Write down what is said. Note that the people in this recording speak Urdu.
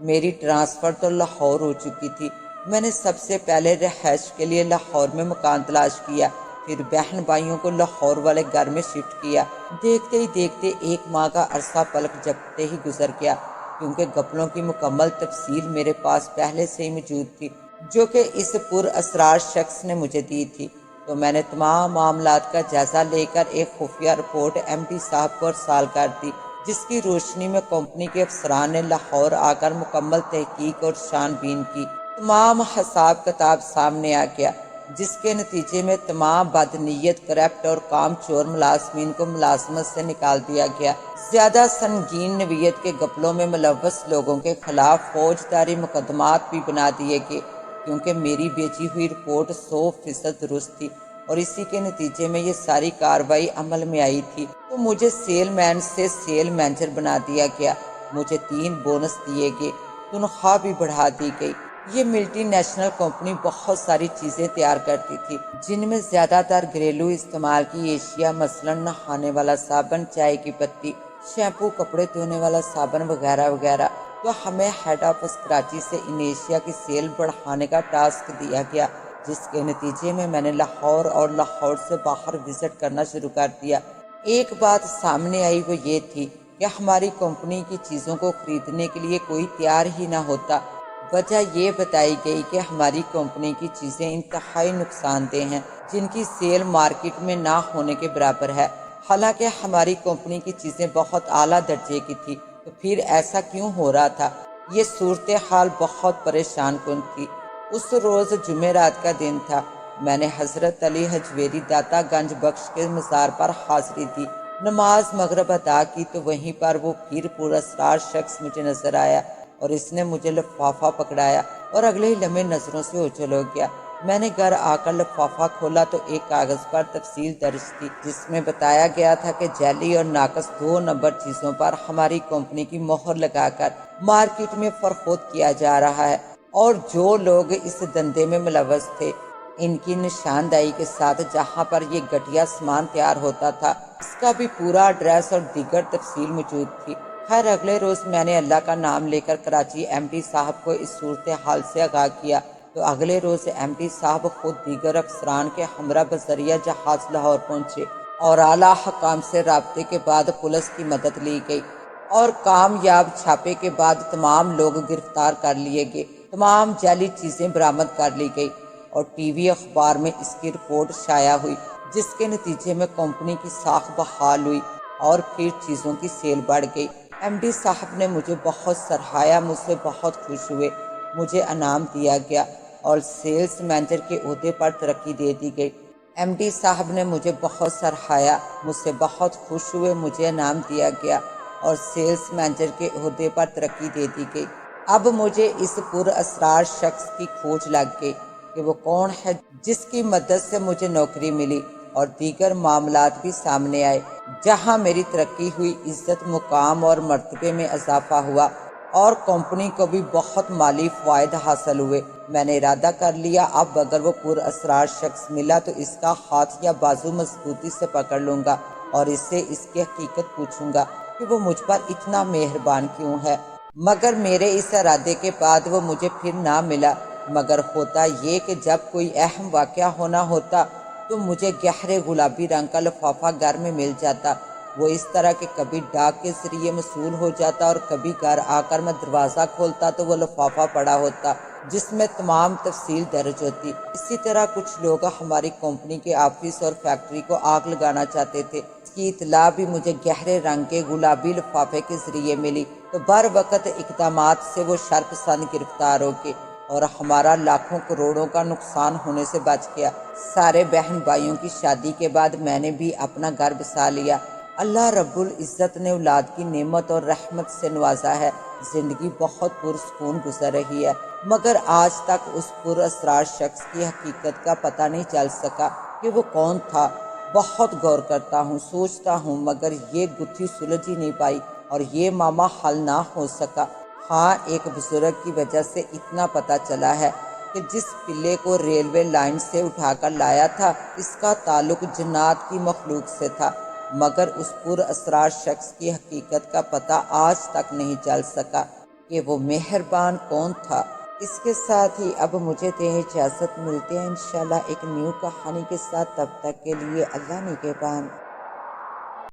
میری ٹرانسفر تو لاہور ہو چکی تھی۔ میں نے سب سے پہلے رہائش کے لیے لاہور میں مکان تلاش کیا، پھر بہن بھائیوں کو لاہور والے گھر میں شفٹ کیا۔ دیکھتے ہی دیکھتے 1 ماہ کا عرصہ پلک جھپکتے ہی گزر گیا، کیونکہ گپلوں کی مکمل تفصیل میرے پاس پہلے سے ہی موجود تھی، جو کہ اس پر اسرار شخص نے مجھے دی تھی۔ تو میں نے تمام معاملات کا جائزہ لے کر ایک خفیہ رپورٹ ایم ڈی صاحب کو ارسال کر دی، جس کی روشنی میں کمپنی کے افسران نے لاہور آ کر مکمل تحقیق اور چھان بین کی۔ تمام حساب کتاب سامنے آ گیا، جس کے نتیجے میں تمام بدنیت، کرپٹ اور کام چور ملازمین کو ملازمت سے نکال دیا گیا۔ زیادہ سنگین نوعیت کے گپلوں میں ملوث لوگوں کے خلاف فوجداری مقدمات بھی بنا دیے گئے، کیونکہ میری بھیجی ہوئی رپورٹ 100% درست تھی، اور اسی کے نتیجے میں یہ ساری کارروائی عمل میں آئی تھی۔ تو مجھے سیل مین سے سیل مینیجر بنا دیا گیا، مجھے 3 بونس دیے گئے، تنخواہ بھی بڑھا دی گئی۔ یہ ملٹی نیشنل کمپنی بہت ساری چیزیں تیار کرتی تھی، جن میں زیادہ تر گھریلو استعمال کی اشیاء، مثلاً نہانے والا صابن، چائے کی پتی، شیمپو، کپڑے دھونے والا صابن وغیرہ وغیرہ۔ تو ہمیں ہیڈ آفس کراچی سے ان اشیاء کی سیل بڑھانے کا ٹاسک دیا گیا، جس کے نتیجے میں نے لاہور اور لاہور سے باہر وزٹ کرنا شروع کر دیا۔ ایک بات سامنے آئی، وہ یہ تھی کہ ہماری کمپنی کی چیزوں کو خریدنے کے لیے کوئی تیار ہی نہ ہوتا۔ وجہ یہ بتائی گئی کہ ہماری کمپنی کی چیزیں انتہائی نقصان دہ ہیں، جن کی سیل مارکیٹ میں نہ ہونے کے برابر ہے، حالانکہ ہماری کمپنی کی چیزیں بہت اعلیٰ درجے کی تھی۔ تو پھر ایسا کیوں ہو رہا تھا؟ یہ صورتحال بہت پریشان کن تھی۔ اس روز جمعرات کا دن تھا۔ میں نے حضرت علی حجویری داتا گنج بخش کے مزار پر حاضری دی، نماز مغرب ادا کی، تو وہیں پر وہ پھر پراسرار شخص مجھے نظر آیا، اور اس نے مجھے لفافہ پکڑایا اور اگلے ہی لمحے نظروں سے اوجھل ہو گیا۔ میں نے گھر آ کر لفافہ کھولا تو ایک کاغذ پر تفصیل درج تھی، جس میں بتایا گیا تھا کہ جعلی اور ناقص 2 نمبر چیزوں پر ہماری کمپنی کی مہر لگا کر مارکیٹ میں فروخت کیا جا رہا ہے، اور جو لوگ اس دھندے میں ملوث تھے، ان کی نشاندہی کے ساتھ جہاں پر یہ گھٹیا سامان تیار ہوتا تھا، اس کا بھی پورا ایڈریس اور دیگر تفصیل موجود تھی۔ خیر، اگلے روز میں نے اللہ کا نام لے کر کراچی ایم ڈی صاحب کو اس صورتحال سے آگاہ کیا، تو اگلے روز ایم ڈی صاحب خود دیگر افسران کے ہمراہ بذریعہ جہاز لاہور پہنچے، اور اعلیٰ حکام سے رابطے کے بعد پولیس کی مدد لی گئی، اور کامیاب چھاپے کے بعد تمام لوگ گرفتار کر لیے گئے، تمام جعلی چیزیں برآمد کر لی گئی، اور ٹی وی اخبار میں اس کی رپورٹ شائع ہوئی، جس کے نتیجے میں کمپنی کی ساکھ بحال ہوئی، اور پھر چیزوں کی سیل بڑھ گئی۔ ایم ڈی صاحب نے مجھے بہت سراہا، مجھ سے بہت خوش ہوئے، مجھے انعام دیا گیا، اور سیلز مینیجر کے عہدے پر ترقی دے دی گئی۔ ایم ڈی صاحب نے مجھے بہت سراہا، مجھ سے بہت خوش ہوئے، مجھے انعام دیا گیا، اور سیلز مینیجر کے عہدے پر ترقی دے دی گئی۔ اب مجھے اس پراسرار شخص کی کھوج لگ گئی کہ وہ کون ہے، جس کی مدد سے مجھے نوکری ملی، اور دیگر معاملات بھی سامنے آئے، جہاں میری ترقی ہوئی، عزت، مقام اور مرتبے میں اضافہ ہوا، اور کمپنی کو بھی بہت مالی فوائد حاصل ہوئے۔ میں نے ارادہ کر لیا، اب اگر وہ پراسرار شخص ملا تو اس کا ہاتھ یا بازو مضبوطی سے پکڑ لوں گا، اور اس سے اس کی حقیقت پوچھوں گا کہ وہ مجھ پر اتنا مہربان کیوں ہے۔ مگر میرے اس ارادے کے بعد وہ مجھے پھر نہ ملا، مگر ہوتا یہ کہ جب کوئی اہم واقعہ ہونا ہوتا تو مجھے گہرے گلابی رنگ کا لفافہ گھر میں مل جاتا۔ وہ اس طرح کہ کبھی ڈاک کے ذریعے موصول ہو جاتا، اور کبھی گھر آ کر میں دروازہ کھولتا تو وہ لفافہ پڑا ہوتا، جس میں تمام تفصیل درج ہوتی۔ اسی طرح کچھ لوگ ہماری کمپنی کے آفس اور فیکٹری کو آگ لگانا چاہتے تھے۔ اس کی اطلاع بھی مجھے گہرے رنگ کے گلابی لفافے کے ذریعے ملی، تو بر وقت اقدامات سے وہ شرپسند گرفتار ہو گئے، اور ہمارا لاکھوں کروڑوں کا نقصان ہونے سے بچ گیا۔ سارے بہن بھائیوں کی شادی کے بعد میں نے بھی اپنا گھر بسا لیا۔ اللہ رب العزت نے اولاد کی نعمت اور رحمت سے نوازا ہے، زندگی بہت پرسکون گزر رہی ہے، مگر آج تک اس پراسرار شخص کی حقیقت کا پتہ نہیں چل سکا کہ وہ کون تھا۔ بہت غور کرتا ہوں، سوچتا ہوں، مگر یہ گتھی سلجھ ہی نہیں پائی، اور یہ معاملہ حل نہ ہو سکا۔ ہاں، ایک بزرگ کی وجہ سے اتنا پتہ چلا ہے کہ جس پلے کو ریلوے لائن سے اٹھا کر لایا تھا، اس کا تعلق جنات کی مخلوق سے تھا، مگر اس پراسرار شخص کی حقیقت کا پتہ آج تک نہیں چل سکا۔ کہ وہ مہربان کون تھا۔ اس کے ساتھ ہی اب مجھے دیں اجازت، ملتے ہیں انشاءاللہ ایک نیو کہانی کے ساتھ، تب تک کے لیے اللہ نگہبان۔